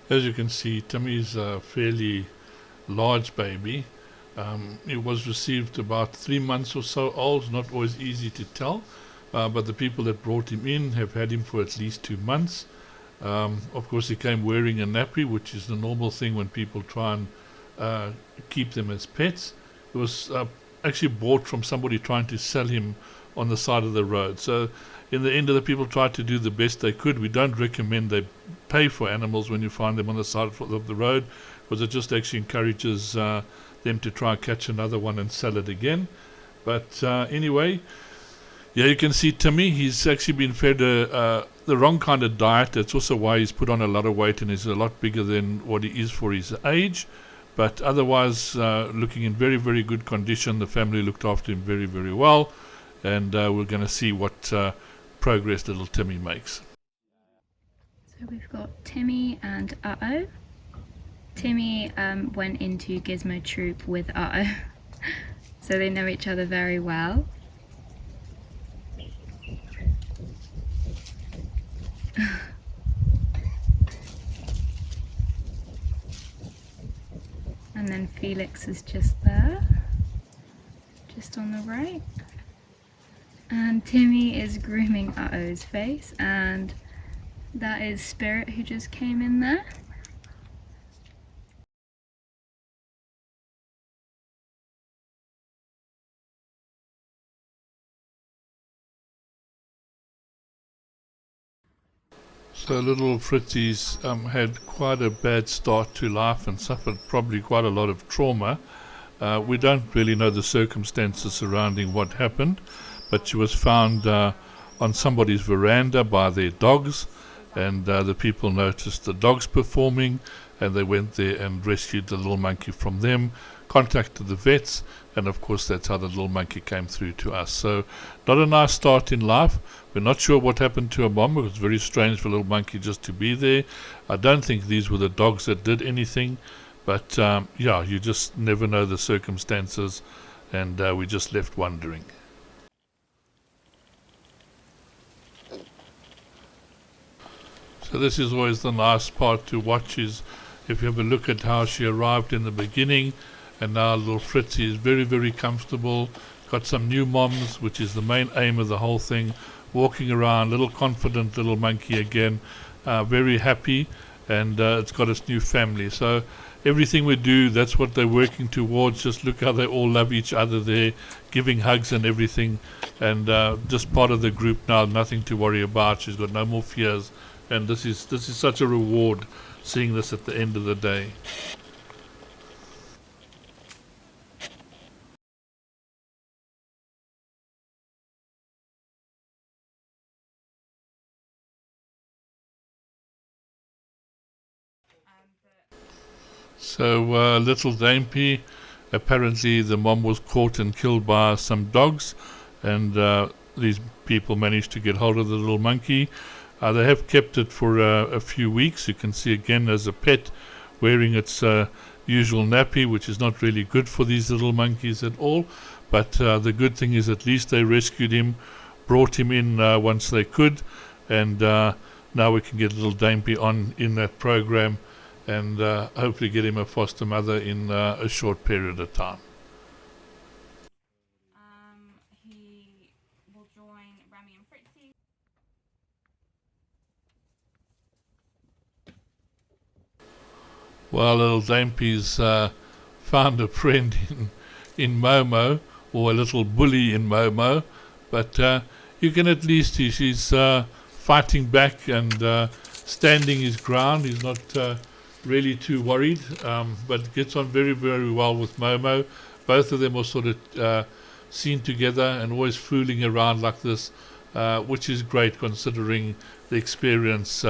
As you can see, Timmy is a fairly large baby. He was received about 3 months or so old, not always easy to tell, but the people that brought him in have had him for at least 2 months. Of course, he came wearing a nappy, which is the normal thing when people try and keep them as pets. It was actually bought from somebody trying to sell him on the side of the road. So in the end, the people tried to do the best they could. We don't recommend they pay for animals when you find them on the side of the road, because it just actually encourages them to try and catch another one and sell it again. But anyway, yeah, you can see Timmy. He's actually been fed the wrong kind of diet. That's also why he's put on a lot of weight and is a lot bigger than what he is for his age. But otherwise, looking in very, very good condition. The family looked after him very, very well. And we're going to see what progress little Timmy makes. So we've got Timmy and Uh-oh. Timmy went into Gizmo Troop with Uh-oh. So they know each other very well. And then Felix is just there, just on the right. And Timmy is grooming Uh-oh's face, and that is Spirit who just came in there. So little Fritzy's had quite a bad start to life and suffered probably quite a lot of trauma. We don't really know the circumstances surrounding what happened, but she was found on somebody's veranda by their dogs, and the people noticed the dogs performing, and they went there and rescued the little monkey from them, contacted the vets, and of course that's how the little monkey came through to us. So not a nice start in life. We're not sure what happened to her mom. It was very strange for a little monkey just to be there. I don't think these were the dogs that did anything, but yeah, you just never know the circumstances, and we just left wondering. So this is always the nice part to watch, is if you have a look at how she arrived in the beginning, and now little Fritzy is very, very comfortable, got some new moms, which is the main aim of the whole thing, walking around, little confident little monkey again, very happy, and it's got its new family. So everything we do, that's what they're working towards. Just look how they all love each other there, giving hugs and everything, and just part of the group now, nothing to worry about. She's got no more fears, and this is such a reward, seeing this at the end of the day. So little Dampy, apparently the mom was caught and killed by some dogs, and these people managed to get hold of the little monkey. They have kept it for a few weeks. You can see again as a pet, wearing its usual nappy, which is not really good for these little monkeys at all. But the good thing is at least they rescued him, brought him in once they could, and now we can get little Dampy on in that program, and hopefully get him a foster mother in a short period of time. He will join Remy and Fritzy. Well, little Dampy's found a friend in Momo, or a little bully in Momo, but you can at least see she's fighting back and standing his ground. He's not really too worried, but gets on very, very well with Momo. Both of them are sort of seen together and always fooling around like this, which is great considering the experience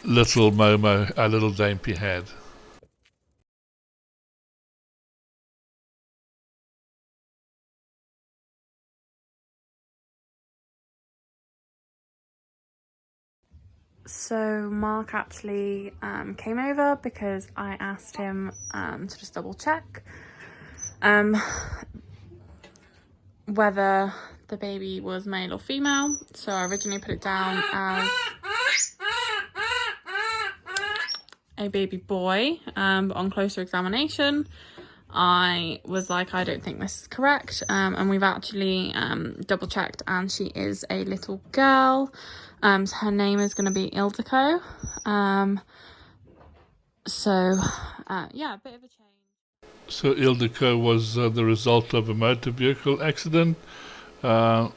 little Dampy had. So Mark actually came over because I asked him to just double check whether the baby was male or female. So I originally put it down as a baby boy, but on closer examination I was like, I don't think this is correct, and we've actually double checked, and she is a little girl. So her name is going to be Ildiko. Yeah, a bit of a change. So Ildiko was the result of a motor vehicle accident. The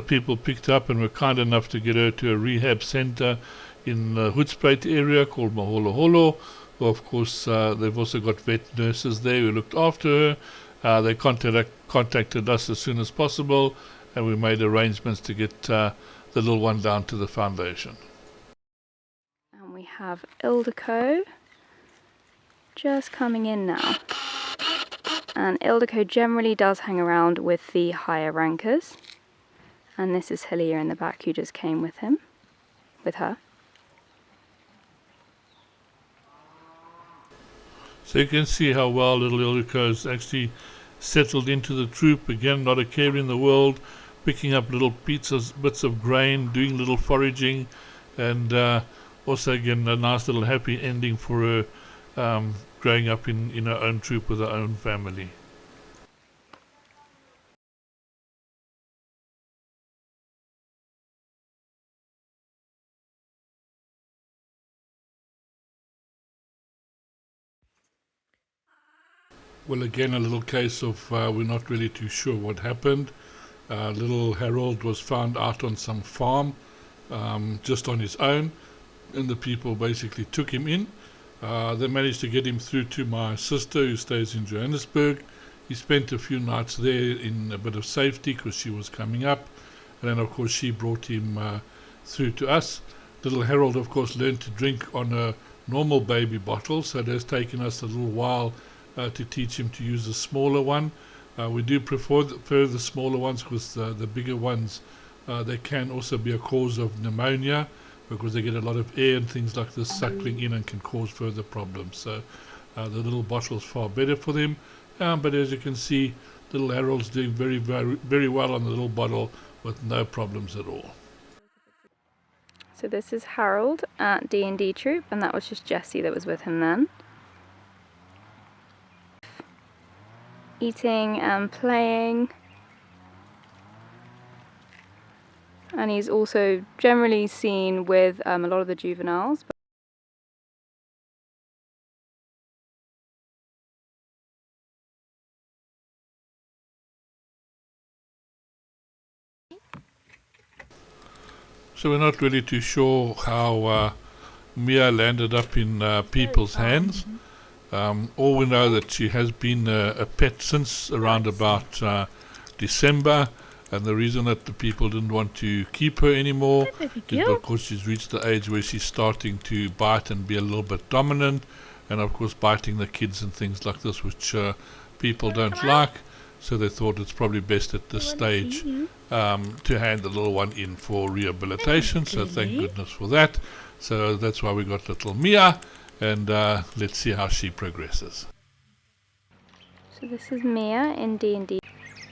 people picked up and were kind enough to get her to a rehab centre in the Hoedspruit area called Maholoholo. Well, of course, they've also got vet nurses there who looked after her. They contacted us as soon as possible, and we made arrangements to get the little one down to the foundation. And we have Ildiko just coming in now. And Ildiko generally does hang around with the higher rankers. And this is Halia in the back who just came with her. So you can see how well little Ildiko has actually settled into the troop. Again, not a care in the world, picking up little bits of grain, doing little foraging, and also again a nice little happy ending for her growing up in her own troop with her own family. Well, again, a little case of we're not really too sure what happened. Little Harold was found out on some farm just on his own, and the people basically took him in. They managed to get him through to my sister who stays in Johannesburg. He spent a few nights there in a bit of safety because she was coming up, and then of course she brought him through to us. Little Harold, of course, learned to drink on a normal baby bottle, so it has taken us a little while to teach him to use a smaller one. We do prefer the smaller ones because the bigger ones, they can also be a cause of pneumonia because they get a lot of air and things like this suckling in and can cause further problems. So the little bottle's far better for them. But as you can see, little Harold's doing very, very, very well on the little bottle with no problems at all. So this is Harold at D&D Troop, and that was just Jessie that was with him then. Eating and playing, and he's also generally seen with a lot of the juveniles. So we're not really too sure how Mia landed up in people's hands. All we know that she has been a pet since around about December, and the reason that the people didn't want to keep her anymore is because she's reached the age where she's starting to bite and be a little bit dominant, and of course biting the kids and things like this, which people don't like. So they thought it's probably best at this stage to hand the little one in for rehabilitation. So thank goodness for that. So that's why we got little Mia, and let's see how she progresses. So this is Mia in D&D,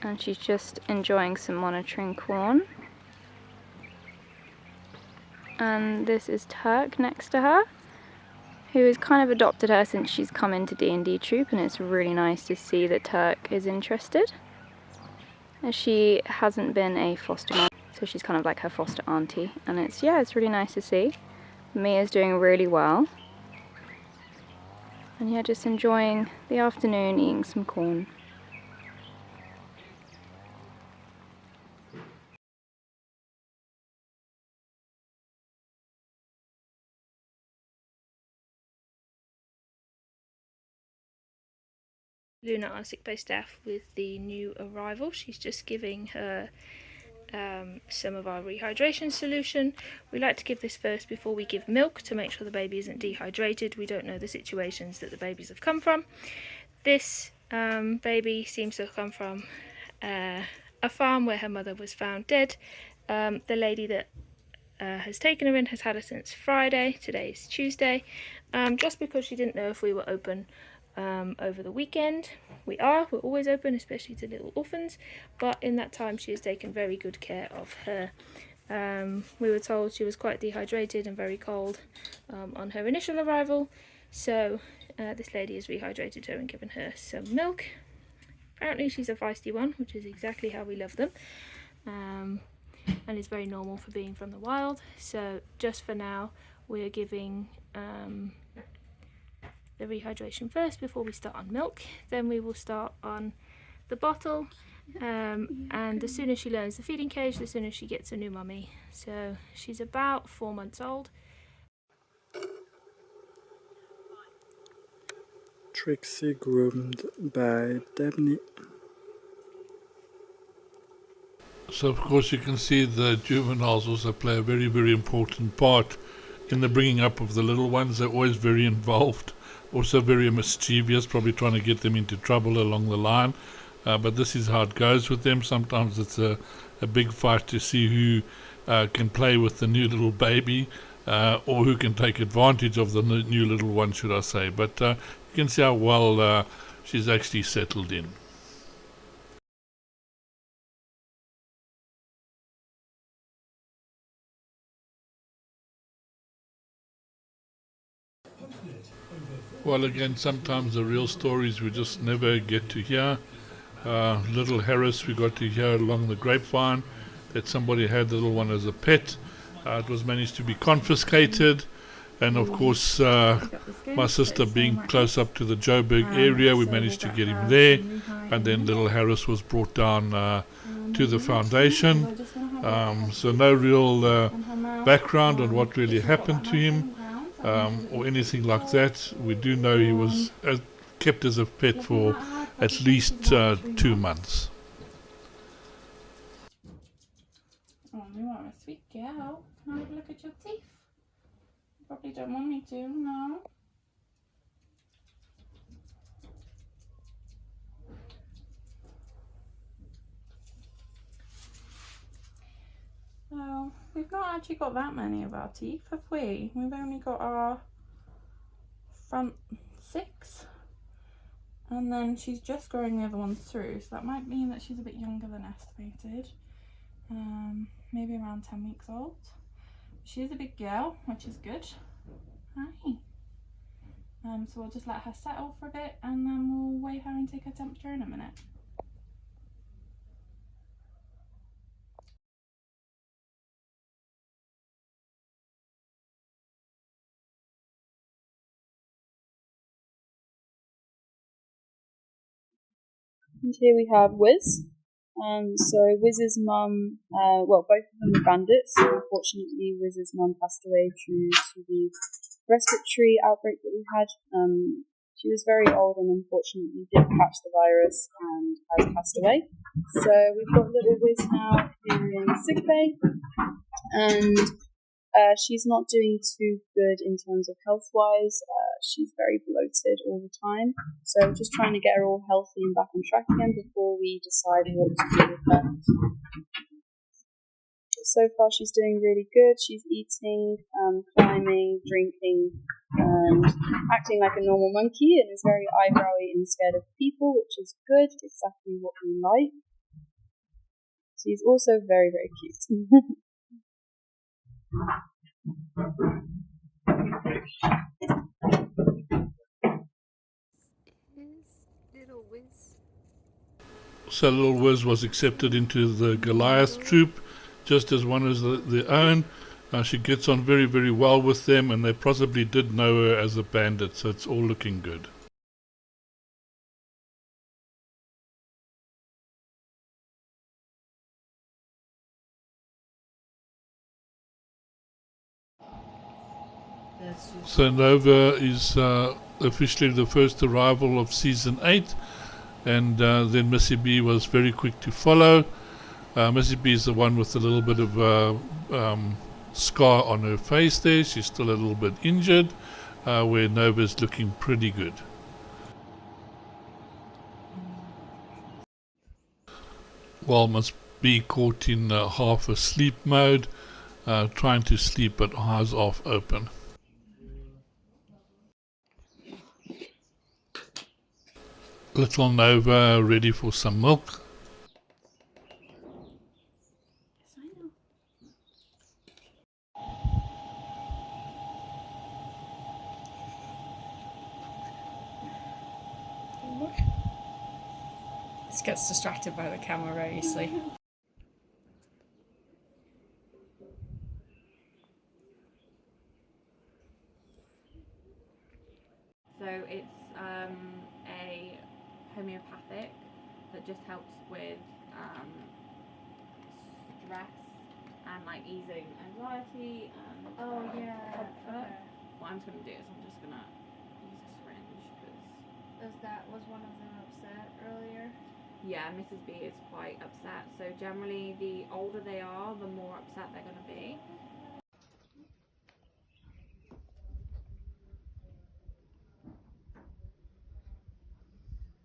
and she's just enjoying some monitoring corn. And this is Turk next to her, who has kind of adopted her since she's come into D&D Troop, and it's really nice to see that Turk is interested, as she hasn't been a foster mom, so she's kind of like her foster auntie, and it's really nice to see. Mia's doing really well. And yeah, just enjoying the afternoon, eating some corn. Luna, our sick bay staff, with the new arrival. She's just giving her some of our rehydration solution. We like to give this first before we give milk to make sure the baby isn't dehydrated. We don't know the situations that the babies have come from. This baby seems to have come from a farm where her mother was found dead. The lady that has taken her in has had her since Friday. Today is Tuesday. Just because she didn't know if we were open over the weekend. We're always open, especially to little orphans, but in that time she has taken very good care of her. We were told she was quite dehydrated and very cold on her initial arrival. So this lady has rehydrated her and given her some milk. Apparently she's a feisty one, which is exactly how we love them, and is very normal for being from the wild. So just for now we're giving the rehydration first before we start on milk. Then we will start on the bottle, and as soon as she learns the feeding cage, as soon as she gets a new mummy. So she's about 4 months old. Trixie groomed by Dabney. So of course you can see the juveniles also play a very, very important part in the bringing up of the little ones. They're always very involved, also very mischievous, probably trying to get them into trouble along the line. But this is how it goes with them. Sometimes it's a big fight to see who can play with the new little baby, or who can take advantage of the new little one, should I say. But you can see how well she's actually settled in. Well, again, sometimes the real stories we just never get to hear. Little Harris, we got to hear along the grapevine that somebody had the little one as a pet. It was managed to be confiscated. And of course, my sister being close up to the Joburg area, we managed to get him there. And then little Harris was brought down to the foundation. So no real background on what really happened to him, or anything like that. We do know he was kept as a pet for at least 2 months. Oh, you are a sweet girl. Can I have a look at your teeth? You probably don't want me to, no. Well, we've not actually got that many of our teeth, have we? We've only got our front 6. And then she's just growing the other ones through, so that might mean that she's a bit younger than estimated. Maybe around 10 weeks old. She is a big girl, which is good. Hi. So we'll just let her settle for a bit and then we'll weigh her and take her temperature in a minute. And here we have Whiz. So Wiz's mum, well, both of them were bandits. Unfortunately, Wiz's mum passed away due to the respiratory outbreak that we had. She was very old and unfortunately did catch the virus and has passed away. So we've got little Wiz now in sick bay, and she's not doing too good in terms of health-wise. She's very bloated all the time. So I'm just trying to get her all healthy and back on track again before we decide what to do with her. So far she's doing really good. She's eating, climbing, drinking, and acting like a normal monkey, and is very eyebrowy and scared of people, which is good, exactly what we like. She's also very, very cute. Little Whiz. So little Whiz was accepted into the Goliath troop, just as one as their own. She gets on very, very well with them, and they possibly did know her as a bandit, so it's all looking good. So Nova is officially the first arrival of season 8, and then Missy B was very quick to follow. Missy B is the one with a little bit of scar on her face there. She's still a little bit injured, where Nova's looking pretty good. While must be caught in half asleep mode, trying to sleep but eyes half open. Little Nova ready for some milk. Look. Just gets distracted by the camera very easily. So it's a homeopathic that just helps with stress and like easing anxiety and comfort. Okay. What I'm just going to do is I'm just going to use a syringe because Was one of them upset earlier? yeah, Mrs. B is quite upset. So generally the older they are, the more upset they're going to be.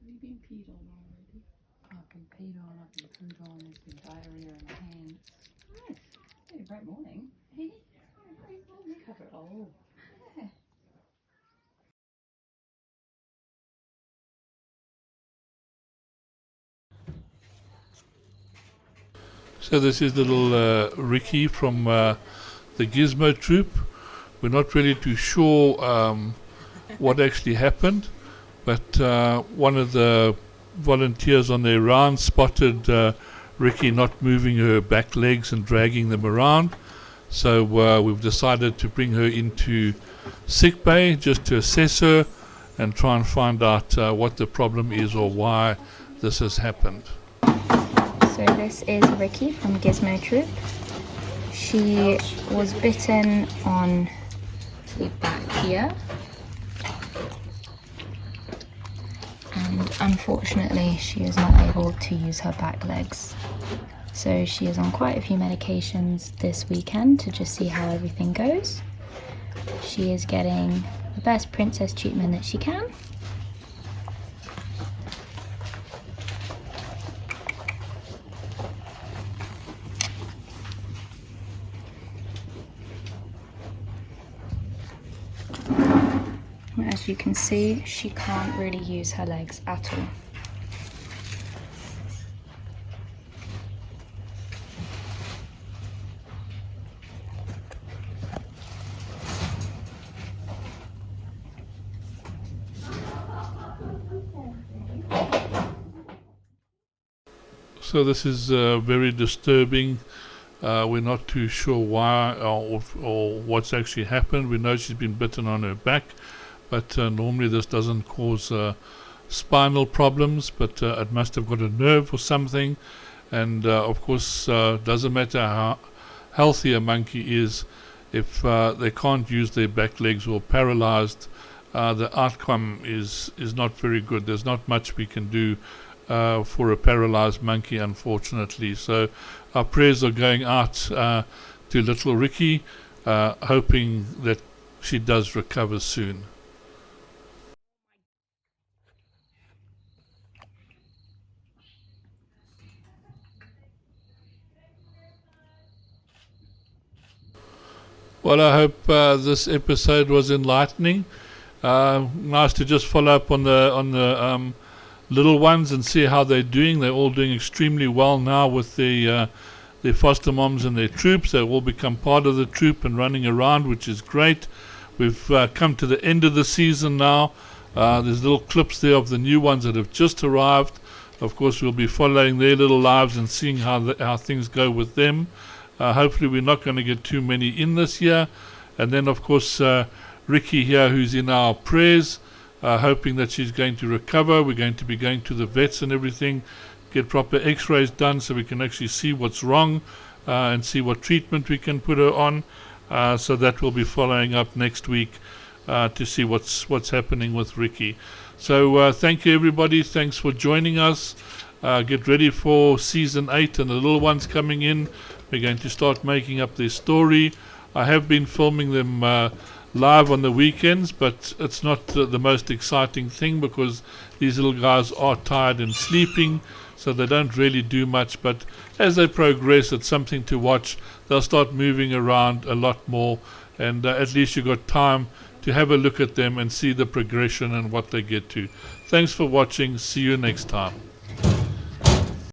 Have you been peed on already? I've been peed on, I've been pooed on, there's been diarrhea in my hands. Nice. Yeah, great morning. Hey, great morning. Cover it all. Yeah. So this is little Ricky from the Gizmo troop. We're not really too sure what actually happened, but one of the volunteers on their round spotted Ricky not moving her back legs and dragging them around. So we've decided to bring her into sick bay just to assess her and try and find out what the problem is or why this has happened. So this is Ricky from Gizmo Troop. She was bitten on the back here. And unfortunately she is not able to use her back legs. So she is on quite a few medications this weekend to just see how everything goes. She is getting the best princess treatment that she can. As you can see, she can't really use her legs at all. So this is very disturbing. We're not too sure why or what's actually happened. We know she's been bitten on her back, but normally this doesn't cause spinal problems, but it must have got a nerve or something. And of course, doesn't matter how healthy a monkey is, if they can't use their back legs or paralyzed, the outcome is not very good. There's not much we can do for a paralyzed monkey, unfortunately. So our prayers are going out to little Ricky, hoping that she does recover soon. Well, I hope this episode was enlightening. Nice to just follow up on the little ones and see how they're doing. They're all doing extremely well now with their foster moms and their troops. They've all become part of the troop and running around, which is great. We've come to the end of the season now. There's little clips there of the new ones that have just arrived. Of course, we'll be following their little lives and seeing how things go with them. Hopefully we're not going to get too many in this year. And then, of course, Ricky here, who's in our prayers, hoping that she's going to recover. We're going to be going to the vets and everything, get proper x-rays done so we can actually see what's wrong and see what treatment we can put her on. So that we'll be following up next week to see what's happening with Ricky. So thank you, everybody. Thanks for joining us. Get ready for season 8 and the little ones coming in. We're going to start making up their story. I have been filming them live on the weekends, but it's not the most exciting thing because these little guys are tired and sleeping, so they don't really do much. But as they progress, it's something to watch. They'll start moving around a lot more, and at least you've got time to have a look at them and see the progression and what they get to. Thanks for watching. See you next time.